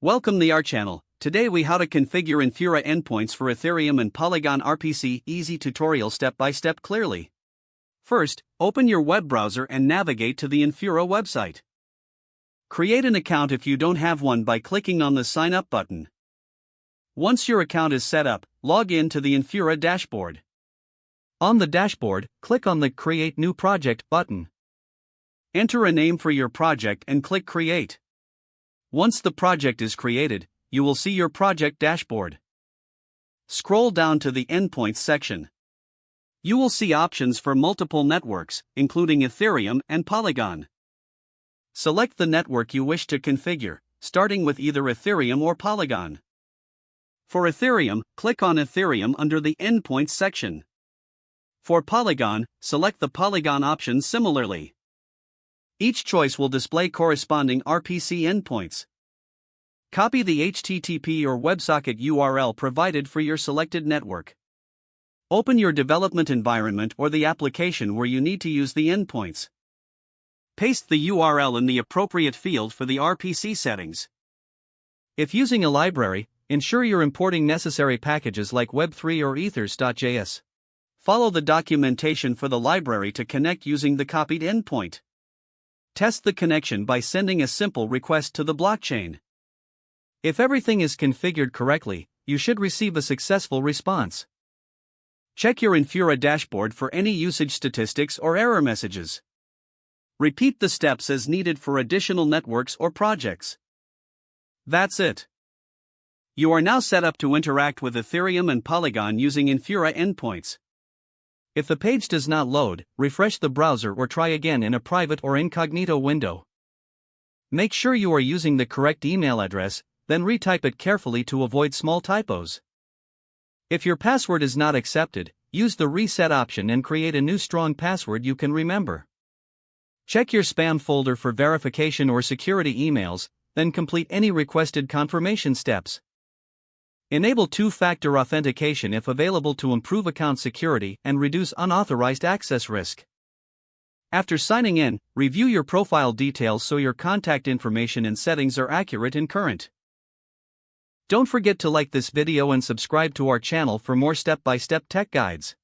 Welcome to our channel. Today we how to configure Infura endpoints for Ethereum and Polygon RPC. Easy tutorial step by step clearly. First, open your web browser and navigate to the Infura website. Create an account if you don't have one by clicking on the sign up button. Once your account is set up, log in to the Infura dashboard. On the dashboard, click on the Create New Project button. Enter a name for your project and click Create. Once the project is created, you will see your project dashboard. Scroll down to the Endpoints section. You will see options for multiple networks, including Ethereum and Polygon. Select the network you wish to configure, starting with either Ethereum or Polygon. For Ethereum, click on Ethereum under the Endpoints section. For Polygon, select the Polygon option similarly. Each choice will display corresponding RPC endpoints. Copy the HTTP or WebSocket URL provided for your selected network. Open your development environment or the application where you need to use the endpoints. Paste the URL in the appropriate field for the RPC settings. If using a library, ensure you're importing necessary packages like Web3 or ethers.js. Follow the documentation for the library to connect using the copied endpoint. Test the connection by sending a simple request to the blockchain. If everything is configured correctly, you should receive a successful response. Check your Infura dashboard for any usage statistics or error messages. Repeat the steps as needed for additional networks or projects. That's it. You are now set up to interact with Ethereum and Polygon using Infura endpoints. If the page does not load, refresh the browser or try again in a private or incognito window. Make sure you are using the correct email address, then retype it carefully to avoid small typos. If your password is not accepted, use the reset option and create a new strong password you can remember. Check your spam folder for verification or security emails, then complete any requested confirmation steps. Enable two-factor authentication if available to improve account security and reduce unauthorized access risk. After signing in, review your profile details so your contact information and settings are accurate and current. Don't forget to like this video and subscribe to our channel for more step-by-step tech guides.